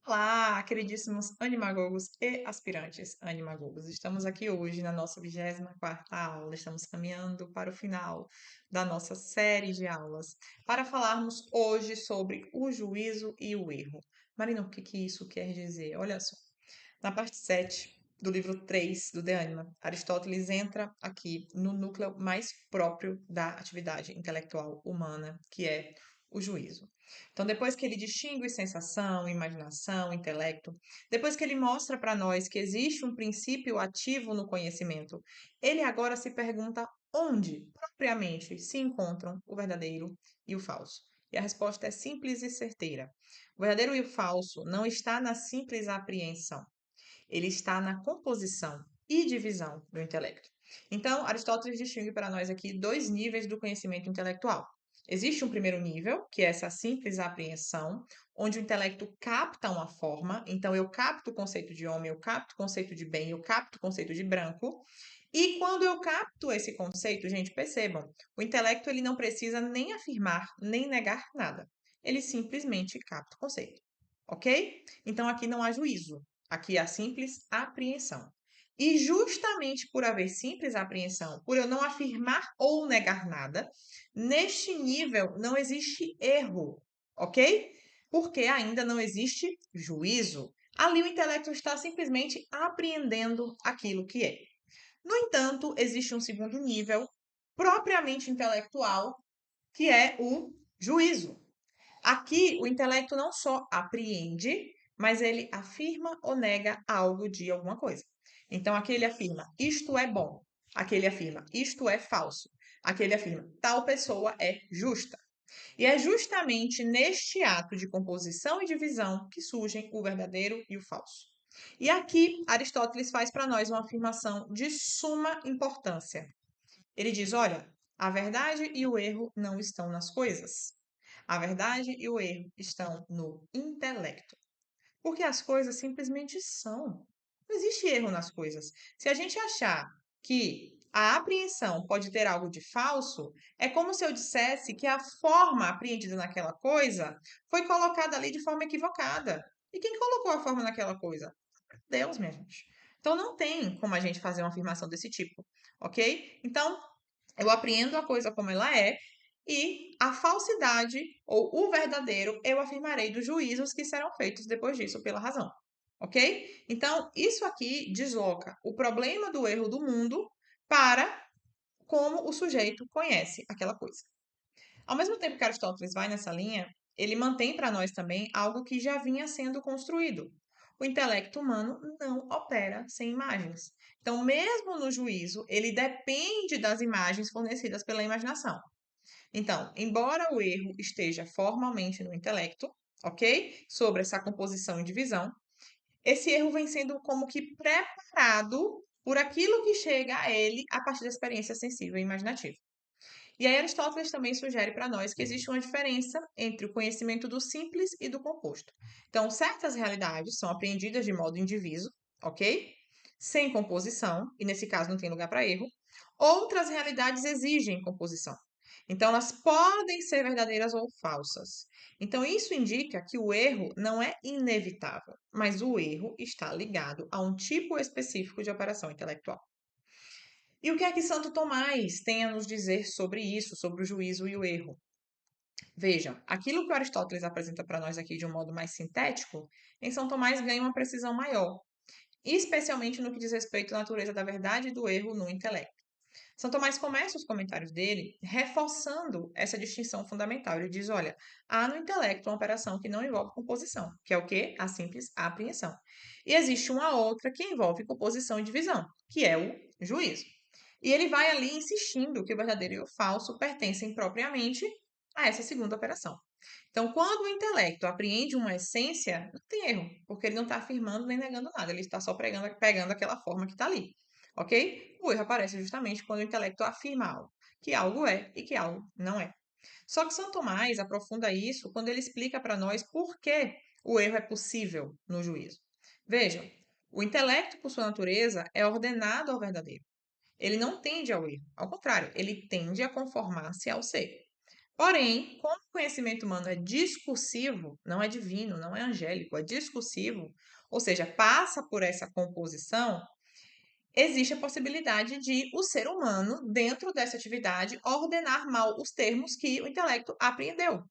Olá, queridíssimos animagogos e aspirantes animagogos. Estamos aqui hoje na nossa 24ª aula. Estamos caminhando para o final da nossa série de aulas para falarmos hoje sobre o juízo e o erro. Marina, o que que isso quer dizer? Olha só, na parte 7 do livro 3 do De Anima, Aristóteles entra aqui no núcleo mais próprio da atividade intelectual humana, que é o juízo. Então, depois que ele distingue sensação, imaginação, intelecto, depois que ele mostra para nós que existe um princípio ativo no conhecimento, ele agora se pergunta onde, propriamente, se encontram o verdadeiro e o falso. E a resposta é simples e certeira. O verdadeiro e o falso não está na simples apreensão, ele está na composição e divisão do intelecto. Então, Aristóteles distingue para nós aqui dois níveis do conhecimento intelectual. Existe um primeiro nível, que é essa simples apreensão, onde o intelecto capta uma forma. Então, eu capto o conceito de homem, eu capto o conceito de bem, eu capto o conceito de branco. E quando eu capto esse conceito, gente, percebam, o intelecto ele não precisa nem afirmar, nem negar nada. Ele simplesmente capta o conceito. Ok? Então, aqui não há juízo. Aqui há simples apreensão. E justamente por haver simples apreensão, por eu não afirmar ou negar nada, neste nível não existe erro, ok? Porque ainda não existe juízo. Ali o intelecto está simplesmente apreendendo aquilo que é. No entanto, existe um segundo nível, propriamente intelectual, que é o juízo. Aqui, o intelecto não só apreende, mas ele afirma ou nega algo de alguma coisa. Então, aqui ele afirma isto é bom, aqui ele afirma isto é falso, aqui ele afirma tal pessoa é justa. E é justamente neste ato de composição e divisão que surgem o verdadeiro e o falso. E aqui, Aristóteles faz para nós uma afirmação de suma importância. Ele diz: olha, a verdade e o erro não estão nas coisas. A verdade e o erro estão no intelecto. Porque as coisas simplesmente são. Não existe erro nas coisas. Se a gente achar que a apreensão pode ter algo de falso, é como se eu dissesse que a forma apreendida naquela coisa foi colocada ali de forma equivocada. E quem colocou a forma naquela coisa? Deus, minha gente. Então não tem como a gente fazer uma afirmação desse tipo, ok? Então eu apreendo a coisa como ela é e a falsidade ou o verdadeiro eu afirmarei dos juízos que serão feitos depois disso pela razão. Ok? Então, isso aqui desloca o problema do erro do mundo para como o sujeito conhece aquela coisa. Ao mesmo tempo que Aristóteles vai nessa linha, ele mantém para nós também algo que já vinha sendo construído. O intelecto humano não opera sem imagens. Então, mesmo no juízo, ele depende das imagens fornecidas pela imaginação. Então, embora o erro esteja formalmente no intelecto, ok? Sobre essa composição e divisão, esse erro vem sendo como que preparado por aquilo que chega a ele a partir da experiência sensível e imaginativa. E aí Aristóteles também sugere para nós que existe uma diferença entre o conhecimento do simples e do composto. Então, certas realidades são apreendidas de modo indiviso, ok? Sem composição, e nesse caso não tem lugar para erro. Outras realidades exigem composição. Então, elas podem ser verdadeiras ou falsas. Então, isso indica que o erro não é inevitável, mas o erro está ligado a um tipo específico de operação intelectual. E o que é que Santo Tomás tem a nos dizer sobre isso, sobre o juízo e o erro? Vejam, aquilo que Aristóteles apresenta para nós aqui de um modo mais sintético, em São Tomás ganha uma precisão maior, especialmente no que diz respeito à natureza da verdade e do erro no intelecto. São Tomás começa os comentários dele reforçando essa distinção fundamental. Ele diz: olha, há no intelecto uma operação que não envolve composição, que é o quê? A simples apreensão. E existe uma outra que envolve composição e divisão, que é o juízo. E ele vai ali insistindo que o verdadeiro e o falso pertencem propriamente a essa segunda operação. Então, quando o intelecto apreende uma essência, não tem erro, porque ele não está afirmando nem negando nada, ele está só pegando aquela forma que está ali, ok? O erro aparece justamente quando o intelecto afirma algo, que algo é e que algo não é. Só que São Tomás aprofunda isso quando ele explica para nós por que o erro é possível no juízo. Vejam, o intelecto, por sua natureza, é ordenado ao verdadeiro. Ele não tende ao erro, ao contrário, ele tende a conformar-se ao ser. Porém, como o conhecimento humano é discursivo, não é divino, não é angélico, é discursivo, ou seja, passa por essa composição, existe a possibilidade de o ser humano, dentro dessa atividade, ordenar mal os termos que o intelecto apreendeu.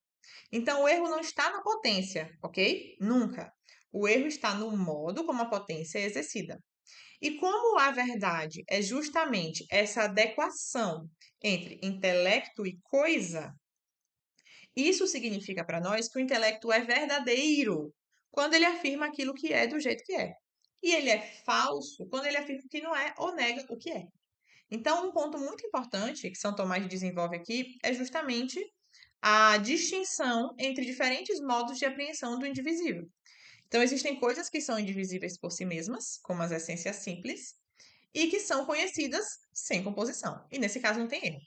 Então, o erro não está na potência, ok? Nunca. O erro está no modo como a potência é exercida. E como a verdade é justamente essa adequação entre intelecto e coisa, isso significa para nós que o intelecto é verdadeiro quando ele afirma aquilo que é do jeito que é. E ele é falso quando ele afirma que não é ou nega o que é. Então, um ponto muito importante que São Tomás desenvolve aqui é justamente a distinção entre diferentes modos de apreensão do indivisível. Então, existem coisas que são indivisíveis por si mesmas, como as essências simples, e que são conhecidas sem composição. E nesse caso não tem erro.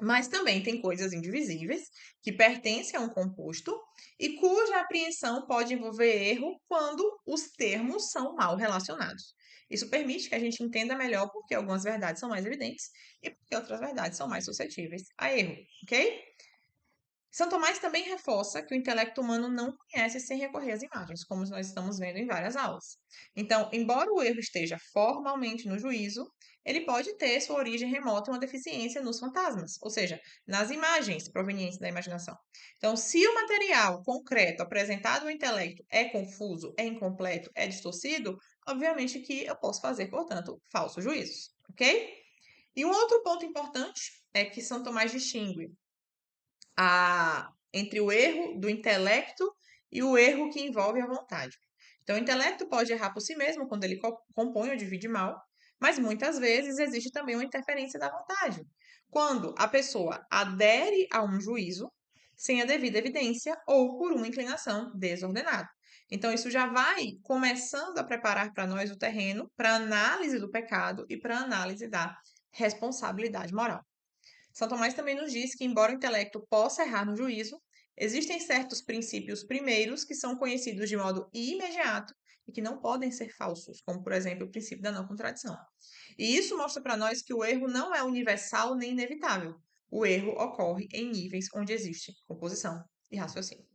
Mas também tem coisas indivisíveis que pertencem a um composto e cuja apreensão pode envolver erro quando os termos são mal relacionados. Isso permite que a gente entenda melhor porque algumas verdades são mais evidentes e porque outras verdades são mais suscetíveis a erro, ok? São Tomás também reforça que o intelecto humano não conhece sem recorrer às imagens, como nós estamos vendo em várias aulas. Então, embora o erro esteja formalmente no juízo, ele pode ter sua origem remota em uma deficiência nos fantasmas, ou seja, nas imagens provenientes da imaginação. Então, se o material concreto apresentado ao intelecto é confuso, é incompleto, é distorcido, obviamente que eu posso fazer, portanto, falsos juízos, ok? E um outro ponto importante é que São Tomás distingue entre o erro do intelecto e o erro que envolve a vontade. Então, o intelecto pode errar por si mesmo quando ele compõe ou divide mal, mas muitas vezes existe também uma interferência da vontade, quando a pessoa adere a um juízo sem a devida evidência ou por uma inclinação desordenada. Então, isso já vai começando a preparar para nós o terreno para análise do pecado e para análise da responsabilidade moral. São Tomás também nos diz que, embora o intelecto possa errar no juízo, existem certos princípios primeiros que são conhecidos de modo imediato e que não podem ser falsos, como, por exemplo, o princípio da não contradição. E isso mostra para nós que o erro não é universal nem inevitável. O erro ocorre em níveis onde existe composição e raciocínio.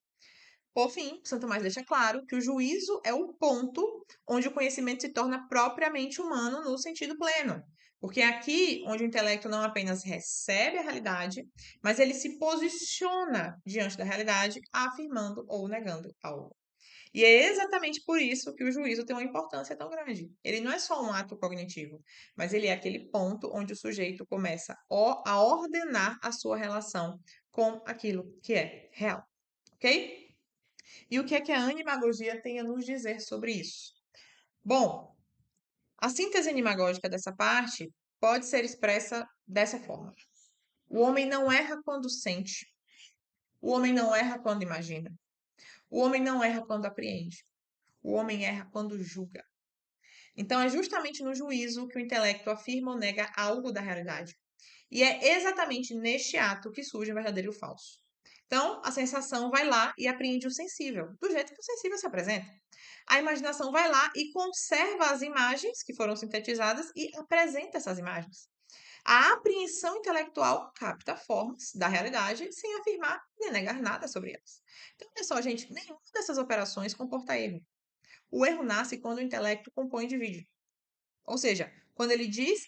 Por fim, Santo Tomás deixa claro que o juízo é o ponto onde o conhecimento se torna propriamente humano no sentido pleno. Porque é aqui onde o intelecto não apenas recebe a realidade, mas ele se posiciona diante da realidade, afirmando ou negando algo. E é exatamente por isso que o juízo tem uma importância tão grande. Ele não é só um ato cognitivo, mas ele é aquele ponto onde o sujeito começa a ordenar a sua relação com aquilo que é real. Ok? E o que é que a animagogia tem a nos dizer sobre isso? Bom, a síntese animagógica dessa parte pode ser expressa dessa forma: o homem não erra quando sente, o homem não erra quando imagina, o homem não erra quando apreende, o homem erra quando julga. Então, é justamente no juízo que o intelecto afirma ou nega algo da realidade. E é exatamente neste ato que surge o verdadeiro e o falso. Então, a sensação vai lá e apreende o sensível, do jeito que o sensível se apresenta. A imaginação vai lá e conserva as imagens que foram sintetizadas e apresenta essas imagens. A apreensão intelectual capta formas da realidade sem afirmar nem negar nada sobre elas. Então, olha só, gente, nenhuma dessas operações comporta erro. O erro nasce quando o intelecto compõe e divide. Ou seja, quando ele diz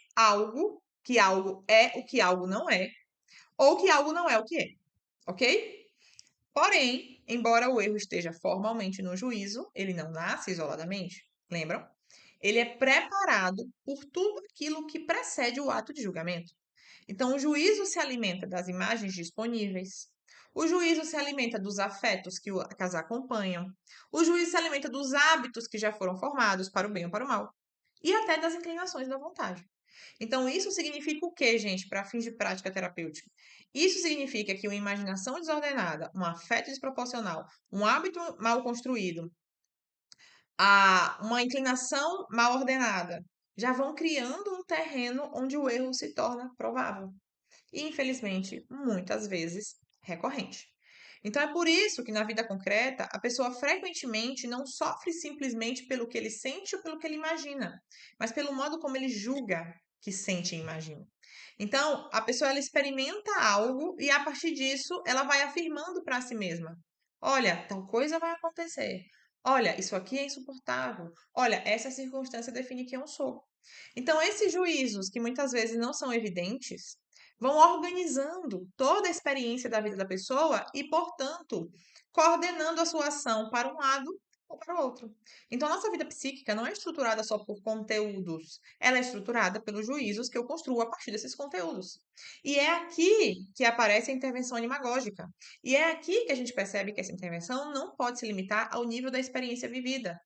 que algo é o que algo não é, ou que algo não é o que é. Ok? Porém, embora o erro esteja formalmente no juízo, ele não nasce isoladamente. Lembram? Ele é preparado por tudo aquilo que precede o ato de julgamento. Então, o juízo se alimenta das imagens disponíveis, o juízo se alimenta dos afetos que as acompanham, o juízo se alimenta dos hábitos que já foram formados para o bem ou para o mal, e até das inclinações da vontade. Então, isso significa o quê, gente, para fins de prática terapêutica? Isso significa que uma imaginação desordenada, um afeto desproporcional, um hábito mal construído, uma inclinação mal ordenada, já vão criando um terreno onde o erro se torna provável. E, infelizmente, muitas vezes recorrente. Então, é por isso que na vida concreta a pessoa frequentemente não sofre simplesmente pelo que ele sente ou pelo que ele imagina, mas pelo modo como ele julga que sente e imagina. Então, a pessoa ela experimenta algo e a partir disso ela vai afirmando para si mesma: olha, tal coisa vai acontecer. Olha, isso aqui é insuportável. Olha, essa circunstância define quem eu sou. Então, esses juízos, que muitas vezes não são evidentes, vão organizando toda a experiência da vida da pessoa e, portanto, coordenando a sua ação para um lado ou para o outro. Então, a nossa vida psíquica não é estruturada só por conteúdos, ela é estruturada pelos juízos que eu construo a partir desses conteúdos. E é aqui que aparece a intervenção animagógica. E é aqui que a gente percebe que essa intervenção não pode se limitar ao nível da experiência vivida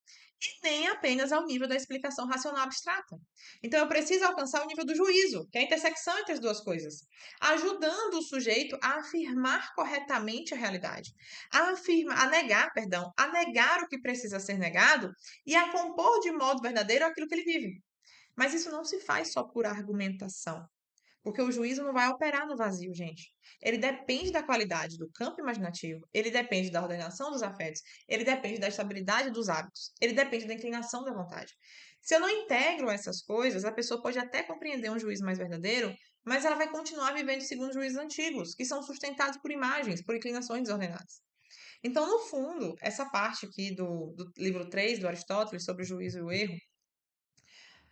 e nem apenas ao nível da explicação racional abstrata. Então, eu preciso alcançar o nível do juízo, que é a intersecção entre as duas coisas, ajudando o sujeito a afirmar corretamente a realidade, a negar o que precisa ser negado e a compor de modo verdadeiro aquilo que ele vive. Mas isso não se faz só por argumentação. Porque o juízo não vai operar no vazio, gente. Ele depende da qualidade do campo imaginativo, ele depende da ordenação dos afetos, ele depende da estabilidade dos hábitos, ele depende da inclinação da vontade. Se eu não integro essas coisas, a pessoa pode até compreender um juízo mais verdadeiro, mas ela vai continuar vivendo segundo juízos antigos, que são sustentados por imagens, por inclinações desordenadas. Então, no fundo, essa parte aqui do livro 3 do Aristóteles, sobre o juízo e o erro,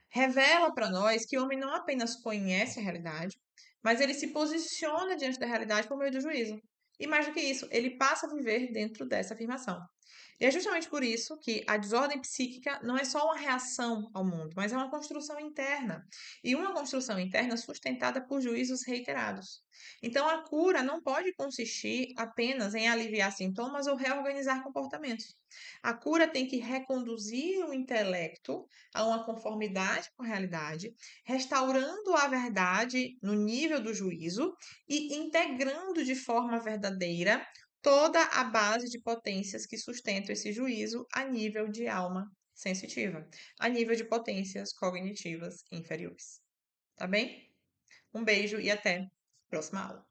revela para nós que o homem não apenas conhece a realidade, mas ele se posiciona diante da realidade por meio do juízo. E mais do que isso, ele passa a viver dentro dessa afirmação. E é justamente por isso que a desordem psíquica não é só uma reação ao mundo, mas é uma construção interna. E uma construção interna sustentada por juízos reiterados. Então, a cura não pode consistir apenas em aliviar sintomas ou reorganizar comportamentos. A cura tem que reconduzir o intelecto a uma conformidade com a realidade, restaurando a verdade no nível do juízo e integrando de forma verdadeira toda a base de potências que sustentam esse juízo a nível de alma sensitiva, a nível de potências cognitivas inferiores. Tá bem? Um beijo e até a próxima aula.